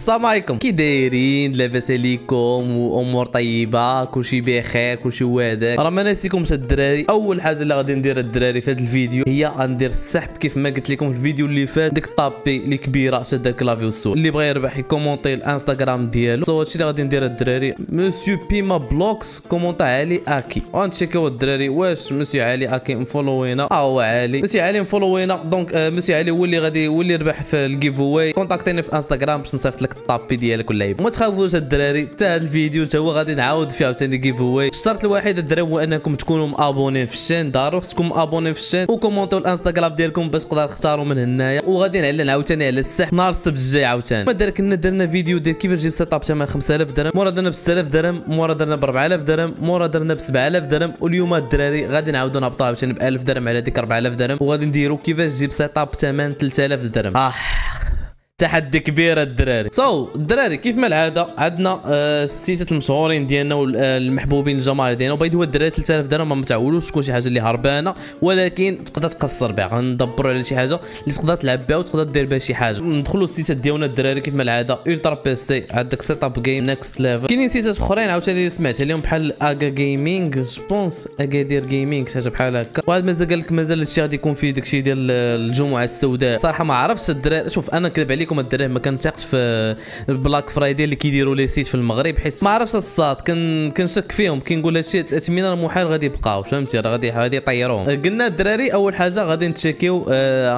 السلام عليكم، كي دايرين؟ لاباس عليكم وامور طيبه؟ كلشي بخير، كلشي واداك. راه ما ناسيكمش الدراري. اول حاجه اللي غادي ندير الدراري في هذا الفيديو هي غندير السحب كيف ما قلت لكم في الفيديو اللي فات. ديك الطابي اللي كبيره شاد الكلافي والسول، اللي بغى يربح يكومونتي الانستغرام ديالو. سو هادشي اللي غادي ندير الدراري. مسيو بيما بلوكس كومونتا علي اكي، غنتشيكيو الدراري واش مسيو علي اكي مفولوينا. هو علي، مسيو علي مفولوينا. دونك مسيو علي هو اللي غادي يربح في الجيف اواي. كونتاكتيني في انستغرام باش نصيفط لك الطابي ديالك ولا يبقى. ما تخافوش الدراري، حتى هذا الفيديو حتى هو غادي نعاود فيه عاوتاني جيف اواي. الشرط الوحيد الدراري هو انكم تكونوا مابونين في الشين. ضروري خصكم مابونين في الشين وكومونتيو الانستغرام ديالكم باش تقدر تختاروا من هنايا. وغادي نعلن عاوتاني على السحب نهار السبت الجاي عاوتاني. ما كنا درنا فيديو ديال كيفاش تجيب سيت اب ثمن 5000 درهم، مورا درنا ب 6000 درهم، مورا درنا ب 4000 درهم، مورا درنا ب 7000 درهم. واليوم الدراري غادي نعاودوا نهبطوا عاوتاني ب 1000 درهم على ديك 4000 درهم، وغادي نديروا كيفاش تجيب سيت اب ثمن 3000 درهم. تحدي كبير الدراري. الدراري كيف ما العاده عندنا السيتات المشهورين ديالنا والمحبوبين الجماهير ديالنا. وبايد هو الدراري 3000 درهم ما تعولوش تكون شي حاجه اللي هربانه، ولكن تقدر تقصر بها. غندبروا على شي حاجه اللي تقدر تلعب بها وتقدر دير بها شي حاجه. ندخلوا السيتات ديالنا الدراري كيف ما العاده. الترا بي سي، عندك سيت اب جيم نيكست ليفل. كاينين سيتات اخرين عاوتاني اللي سمعت عليهم بحال اغا جيمنج، جوبونس اغادير جيمنج شي حاجه بحال هكا. وهذا مازال قال لك مازال الشيء غادي يكون فيه داكشي ديال الجمعه السوداء. صراحه ما عرفتش الدراري. شوف انا كذب عليكم الدراري، ما كنت في البلاك فرايدي اللي كيديروا لي سيت في المغرب، حيت ما عرفتش الصاد. كنشك فيهم، كنقول هادشي الاثمنه المحال غادي يبقاو، فهمتي؟ راه غادي يطيروهم. قلنا الدراري اول حاجه غادي نتشيكيو،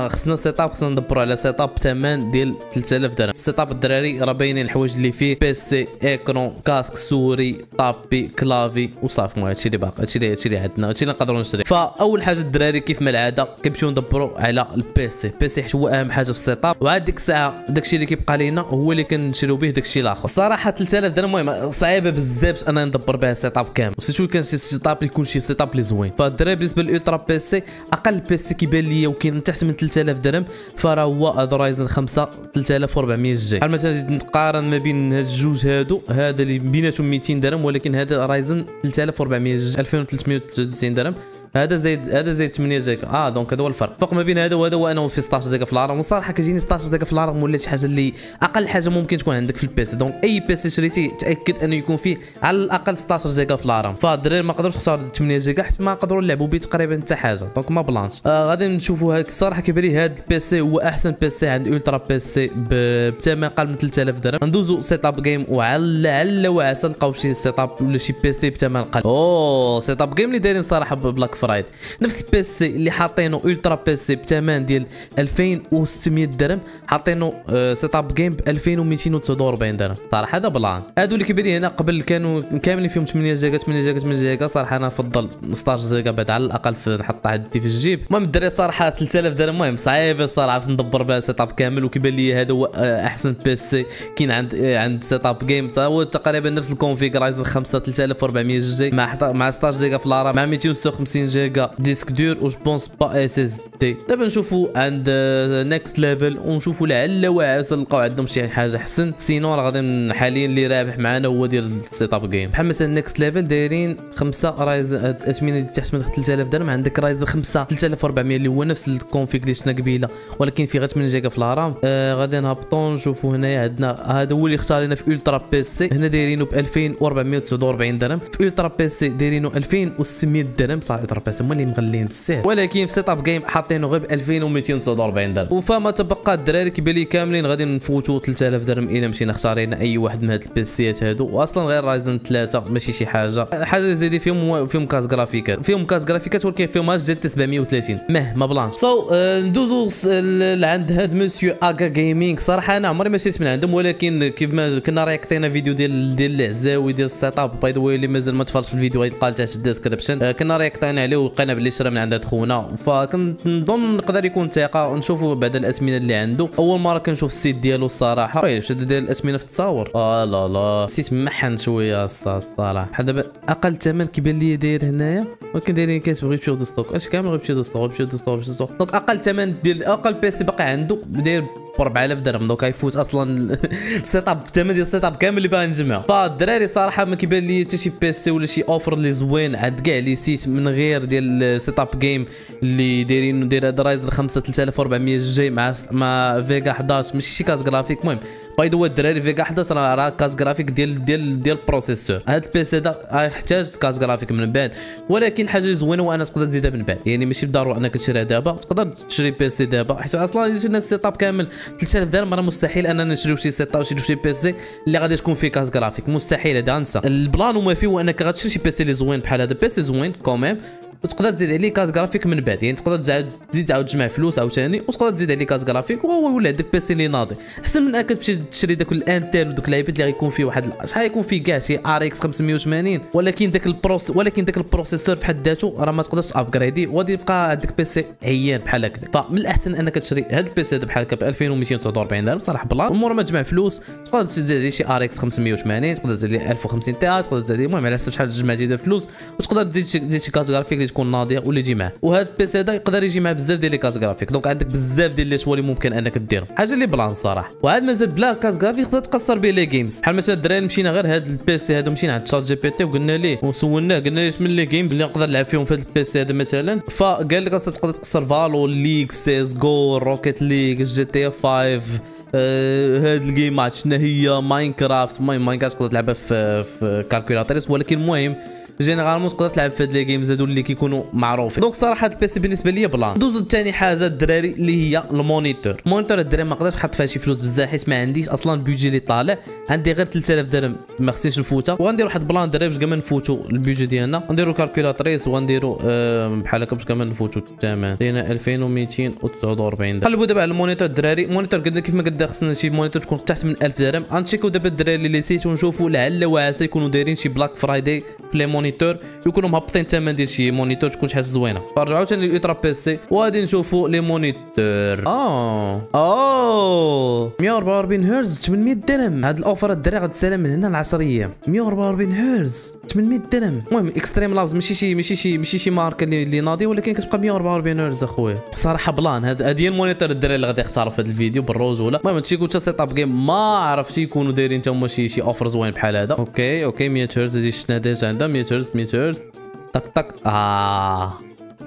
خصنا سيت اب، خصنا ندبروا على سيت اب ثمن ديال 3000 درهم. السيت اب الدراري راه باينين الحوايج اللي فيه: بي سي، ايكرون، كاسك، سوري، طابي، كلافي وصافي. المهم هادشي اللي باقي، هادشي اللي عندنا، هادشي اللي نقدروا نشري. فاول حاجه الدراري كيف ما العاده كنمشيو ندبروا على البي سي. حيت هو اهم حاجه في السيت اب. وعاد ديك الساعه داكشي اللي كيبقى لينا هو اللي كنشريو به داكشي الاخر. صراحه 3000 درهم المهم صعيبه بزاف باش انا ندبر بها سيت اب كامل، وسيتو كان شي سيت اب يكون شي سيت اب اللي زوين. فالدراري بالنسبه للالترا بي سي، اقل بي سي كيبان ليا وكاين تحت من 3000 درهم فراه هو هذا رايزن 5 3400 جي. بحال مثلا نجي نقارن ما بين هاد الجوج هذا اللي بيناتهم 200 درهم، ولكن هذا رايزن 3400 جي 2393 درهم. هذا زايد 8 جيجا. دونك هذا هو الفرق. الفرق ما بين هذا وهذا هو انه في 16 جيجا في العرض. وصراحه كتجيني 16 جيجا في العرض ولا شي حاجه اللي اقل حاجه ممكن تكون عندك في البيسي. دونك اي بيسي شريتي تاكد انه يكون فيه على الاقل 16 جيجا في العرض. فالدراري ما نقدروش نختاروا 8 جيجا حيت ما نقدروا نلعبوا به تقريبا حتى حاجه. دونك ما بلانش. غادي نشوفوا هاك. الصراحه كيبان لي هذا البيسي هو احسن بيسي عند الترا بيسي بثمن اقل من 3000 درهم. ندوزو سيت اب جيم وعلى وعسى نلقاو شي سيت اب ولا شي بيسي بثمن قل. سيت اب جيم اللي دايرين صراحه بلاك فرايد. نفس البيسي اللي حاطينه الترا بيسي بثمن ديال 2600 درهم، حاطينه سيت اب جيم ب 2249 درهم. صراحه هذا بلان. هادو اللي كيبان لي هنا قبل كانوا كاملين فيهم 8 جيجا 8 جيجا 8 جيجا. صراحه انا نفضل 16 جيجا بعد على الاقل نحطها عندي في الجيب. المهم الدراري صراحه 3000 درهم المهم صعيبه الصراحه باش ندبر بها سيت اب كامل. وكيبان لي هذا هو احسن بيسي كاين عند سيت اب جيم. هو تقريبا نفس الكونفيغ، رايزن 5 3400 جي مع 16 جيجا في العرب، مع 256 جيجا ديسك دور و جوبونس با اس اس دي. دابا نشوفوا عند نيكست ليفل ونشوفوا لعل وعسى نلقاو عندهم شي حاجه احسن. سينو راه غادي حاليا اللي رابح معنا هو ديال السيت اب جيم. بحال مثلا نيكست ليفل دايرين 5 رايز اثمنه تحت من 3000 درهم. عندك رايز 5 3400 اللي هو نفس الكونفيغ اللي شفنا قبيله ولكن فيه غير 8 جيجا في الرام. غادي نهبطوا نشوفوا هنايا عندنا هذا هو اللي اختارينا في الترا بي سي. هنا دايرينه ب 2449 درهم. في الترا بي سي دايرينه 2600 درهم. صافي الترا بي سي هما اللي مغلين بزاف، ولكن في سيت اب جيم حاطينه غير ب 2249 درهم. وفما تبقى الدراري كيبان لي كاملين غادي نفوتوا 3000 درهم الا مشينا اختارينا اي واحد من هاد البيسيات هادو. واصلا غير رايزن 3 ماشي شي حاجه زيدي فيهم كاس جرافيكات ولكن فيهم ماج جي 730 ما بلانش. ندوزو لعند هاد مسيو اغا جيمنج. صراحه انا عمري ما شريت من عندهم، ولكن كيف ما كنا رياكتينا فيديو ديال العزاوي ديال السيت اب. باي ذا واي اللي مازال ما تفرجش في الفيديو غيلقى تحت في الديسكريبشن. كنا رياكتينا عليه ولقينا باللي شرا من عند خونا. فكنظن نقدر يكون ثقه. ونشوفوا بعد الاثمنه اللي عنده. اول مره كنشوف السيت ديالو الصراحه. واش ديال الاثمنه في التصاور؟ لا السيت محن شويه الصراحه. بحال دابا اقل ثمن كيبان لي داير هنايا، ولكن دايرين كاتب غير بشي دو ستوك. اش كامل غير بشي دو ستوك. دونك اقل ثمن ديال اقل بيسي باقي عنده داير ب 4000 درهم. دونك غيفوت اصلا السيت اب الثمن ديال السيت اب كامل اللي باغي نجمع. فالدراري صراحه ما كيبان لي حتى شي بيسي ولا شي اوفر اللي زوين عند كاع لي سيت من غير ديال السيت اب جيم اللي داير هذا رايزن 5 3400 جي مع فيجا 11 ماشي شي كاس جرافيك. المهم باي ذا الدراري فيغا 11 راه كاس جرافيك ديال البروسيسور. هذا البيسي هذا يحتاج كاس جرافيك من بعد، ولكن الحاجه اللي زوينه وانا تقدر تزيدها من بعد، يعني ماشي بالضروره انك تشريها دابا، تقدر تشري بيسي دابا حيت اصلا جينا السيت اب كامل 3000 درهم. راه مستحيل اننا نشريو شي سيت اب نشريو شي بيسي اللي غادي تكون فيه كاس جرافيك، مستحيل هذا انسى. البلان وما فيه هو انك غتشري شي بيسي اللي زوين بحال هذا، بيسي زوين كوميم، وتقدر تزيد عليه كاس جرافيك من بعد، يعني تقدر تزيد تعاود تجمع فلوس عاوتاني وتقدر تزيد عليه كاس جرافيك وهو يولي عندك بيسي اللي ناضي. احسن من انك تمشي تشري داك الانتل ودوك اللعيبات اللي غيكون فيه واحد شحال غيكون فيه كاع شي ار اكس 580، ولكن داك البروسيسور في حد ذاته راه ما تقدرش ابجريدي وغادي يبقى عندك بيسي عيان بحال هكذا. فمن الاحسن انك تشري هذا البيسي هذا بحال هكا ب 2249 درهم صراحه بلا امور ما تجمع فلوس. تقدر تزيد عليه شي ار اكس 580، تقدر تزيد عليه 1050 تي، تقدر تزيد عليه المهم على حسب شحال جمعتي ديال الفلوس، وتقدر تزيد شي كاس جرافيك اللي تكون ناضيه ولا يجي معاه. وهذا البيسي هذا يقدر يجي مع بزاف ديال لي كاس جرافيك، دونك عندك بزاف ديال لي شوا اللي ممكن انك ديرهم، حاجه اللي بلان صراحه. وعاد مازال بلا كاس جرافيك تقدر تقصر به لي جيمز، بحال مثلا الدراري مشينا غير هذا البيسي هذا مشينا عند شات جي بي تي وقلنا ليه وسولناه قلنا ليه من لي جيمز اللي نقدر نلعب فيهم في هذا البيسي هذا مثلا، فقال لك اصلا تقدر تقصر فالو ليغ سيس جو روكيت ليغ جي تي 5 هاد الجيم ماتش شنو هي ماينكرافت. ماينكرافت تقدر تلعبها في كالكولاتريس، ولكن المهم جينيرالمون تقدر تلعب في هاد لي جيمز هادو اللي كيكونوا معروفين. دونك صراحه هاد البيسي بالنسبه ليا بلان. دوزو ثاني حاجه الدراري اللي هي المونيتور. المونيتور الدراري ما نقدرش نحط فيها شي فلوس بزاف حيت ما عنديش اصلا البيجي اللي طالع، عندي غير 3000 درهم ما خصنيش نفوتها، وغندير واحد بلان الدراري باش كما نفوتوا البيجي ديالنا، نديروا كالكولاتريس وغنديروا بحال هكا باش كما نفوتوا الثمن ديالنا 2249 درهم. قلبوا دابا على المونيتور الدراري. المونيتور قلنا كيف ما قلنا خصنا شي مونيتور تكون تحت من 1000 درهم. غنتشيكو دابا الدراري اللي سيتو ونشوفوا لعل وعسى يكونوا دايرين شي بلاك فرايداي في لي مونيتور، يكونوا مهبطين الثمن ديال شي مونيتور تكون شي حاجه زوينه. فرجعوا عاوتاني للالترا بيسي وغادي نشوفوا لي مونيتور. 144 هرتز 800 درهم. هاد الاوفر الدراري غتسالى من هنا ل 10 ايام. 144 هرتز 800 درهم. المهم اكستريم لابس ماشي شي ماركه اللي ناضي، ولكن كتبقى 144 هرتز اخويا صراحه بلان. هادي المونيتور الدراري اللي غادي يختاروا في هذا الفيديو بالرجوله. المهم تشيكو حتى سيت اب جيم ما عرفتش يكونوا دايرين حتى هما شي اوفر زوين بحال هذا. اوكي 100 هرتز هادي شفنا ديجا عندها 100 هرتز طق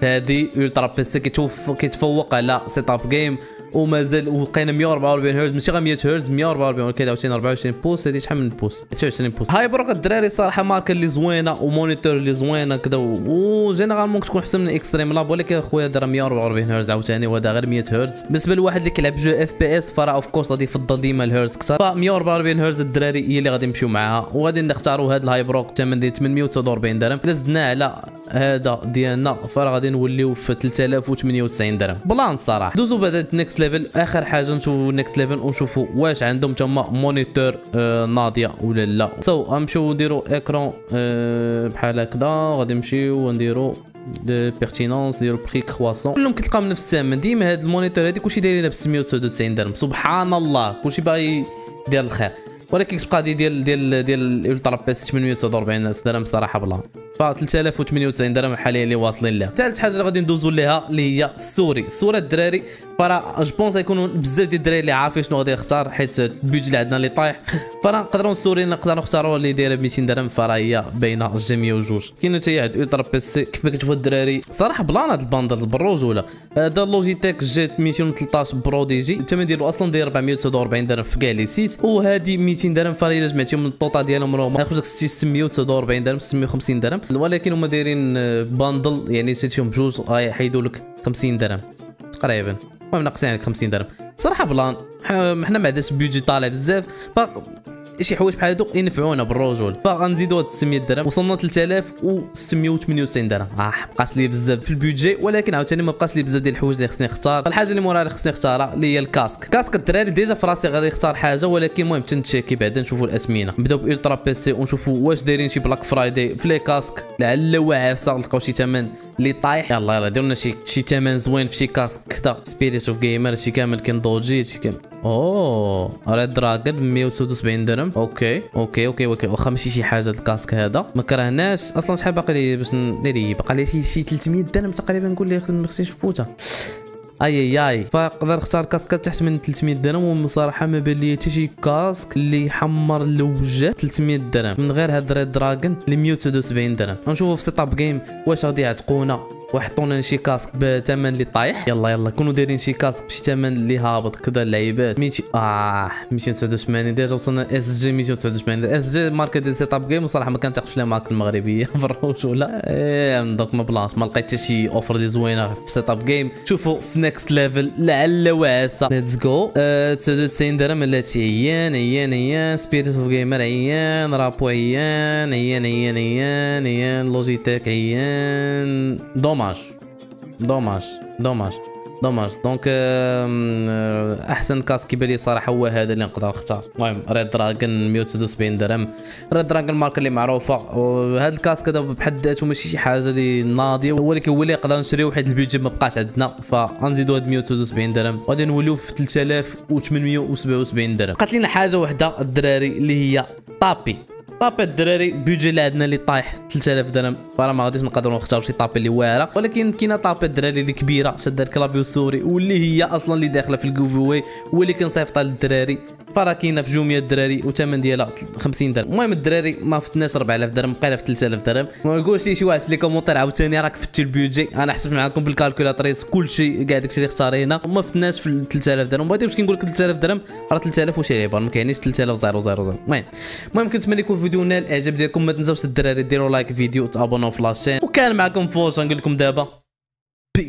فهادي الترا بيسي كيتفوق على سيت اب جيم ومازال وبقينا 144 هرتز ماشي غير 100 هرتز 144 كذا عاوتاني 24 بوس. هادي شحال من بوس؟ 29 بوس. هاي بروك الدراري صراحه ماركه اللي زوينه ومونيتور اللي زوينه كذا، وجينيرالمون تكون احسن من اكستريم لاب، ولكن اخويا دار 144 هرتز عاوتاني وهذا غير 100 هرتز. بالنسبه لواحد اللي كيلعب جو اف بي اس فراه اوف كورس غادي يفضل ديما الهرتز كثر، ف 144 هرتز الدراري هي اللي غادي نمشيو معاها، وغادي نختاروا هذا الهاي بروك الثمن ديال 849 درهم. الا زدنا على هذا ديالنا فراه غادي نوليو في 3098 درهم بلان صراحه. دوزو بعد نيكست ليفل. اخر حاجه نشوفوا نيكست ليفل ونشوفوا واش عندهم تما مونيتور ناضيه ولا لا. غنمشيو نديروا اكرون بحال هكذا، غادي نمشيو ونديروا دو بيرتينونس ديالو بري كرواسون، كلهم كتلقاو نفس الثمن. ديما هاد المونيتور هادي كلشي دايرينها ب 699 درهم. سبحان الله كلشي باغي يدير الخير، ولكن كتبقى ديال الترا بيس 849 درهم صراحه بلان. ف 3098 درهم حاليا اللي واصلين لها. ثالث حاجه اللي غادي ندوزو ليها اللي هي السوري الدراري. فراه جو بونس غيكونوا بزاف ديال الدراري اللي عارفين شنو غادي يختار، حيت البيدج اللي عندنا اللي طايح، فراه نقدروا نقدروا نختاروا اللي دايره ب 200 درهم، فراه هي باينه الجميع وجوج. كاين حتى واحد الترا بيس كيف ما كتشوفوا الدراري صراحه بلان. هذا الباندل بالرجوله هذا لوجيتيك جيت 213 برو دي جي، الثمن ديالو اصلا داير 449 درهم في كاع لي سيت، وهذه 200 درهم. فراه الا جمعتيهم من الطوطا ديالهم راهم ياخذ لك 649 درهم 650 درهم، ولكن هما دايرين باندل يعني شريتيهم بجوج غيحيدوا لك 50 درهم تقريبا، المهم ناقصين عليك 50 درهم صراحه بلان. حنا ما عندناش بيجي طالع بزاف، شي حوايج بحال هادو ينفعونا بالرجول، فغنزيدو هاد 600 درهم وصلنا 3698 درهم. بقاش لي بزاف في البيدجي، ولكن عاوتاني ما بقاش لي بزاف ديال الحوايج اللي خصني نختار. الحاجه اللي موراها اللي خصني نختارها اللي هي الكاسك الدراري ديجا في راسي غادي نختار حاجه، ولكن المهم تنتشيكي بعدا نشوفوا الاسمنه. نبداو بالترا بيسي ونشوفوا واش دايرين شي بلاك فرايداي في لي كاسك، لعل وعسى نلقاو شي ثمن اللي طايح. يلا ديروا لنا شي ثمن زوين في شي كاسك كذا. سبيريت اوف جيمر شي كامل كندوجي شي كامل. ريد دراجون 179 درهم. اوكي واخا ماشي شي حاجه الكاسك هذا ما كرهناش اصلا. شحال باقي لي باش ندير؟ باقي لي شي 300 درهم تقريبا، نقول لي ما خصنيش نفوتها. اي فنقدر نختار كاسكات تحت من 300 درهم، وصراحه ما بان لي حتى شي كاسك اللي يحمر الوجه 300 درهم من غير هاد ريد دراجون اللي 179 درهم. غنشوفوا في سيت اب جيم واش غادي يعتقونا وحطوا شي كاسك بثمن اللي طايح. يلا كونوا دايرين شي كاسك بشي ثمن اللي هابط كذا اللعيبات. 289 ديجا وصلنا اس جي 289. اس جي ماركه ديال سيت اب جيم وصراحه ما كنتاخذش لها ماركه المغربيه في الروج ولا دوك ما بلاص ما لقيت حتى شي اوفر دي زوينه في سيت اب جيم. شوفوا في نيكست ليفل لعل وعسى. ليتس جو. 99 درهم لا شي عيان سبيريت اوف جيمر عيان رابو عيان لوجيتيك عيان. دوماج دونك احسن كاس كيبان لي صراحه هو هذا اللي نقدر نختار. المهم ريد دراجون 179 درهم. ريد دراجون ماركه اللي معروفه، وهذا الكاسك هذا بحد ذاته ماشي شي حاجه اللي ناضيه، ولكن هو اللي نقدر نشريو حيت البيدجي ما بقاش عندنا، فغنزيدو هاد 179 درهم وغادي نوليو في 3877 درهم. بقات لينا حاجه وحده الدراري اللي هي طابي الدراري. بيدجي اللي عندنا اللي طايح 3000 درهم، فراه ما غاديش نقدروا نختاروا شي طابي اللي واعره، ولكن كاينه طابي الدراري اللي كبيره شاده الكلافيو السوري واللي هي اصلا اللي داخله في الجوفوي واللي كنصيفطها للدراري، فراه كاينه في جوميه الدراري وثمن ديالها 50 درهم. المهم الدراري ما فتناش 4000 درهم، بقينا في 3000 درهم. ما نقولش لي شي واحد في لي كومونتير عاوتاني راك فتي البيدجي، انا حسبت معكم بالكالكولاتريس كلشي كاع داكشي اللي اختار هنا وما فتناش في 3000 درهم. بغيتي واش كنقول لك 3000 درهم راه 3000 وشي لعيبه، ما كاينيش 3000. المهم كنتمنى يكون الفيديو نال الاعجاب ديالكم. ما تنساوش الدراري ديروا لايك الفيديو وتابوناو في لاشين، وكان معكم فوز نقول لكم دابا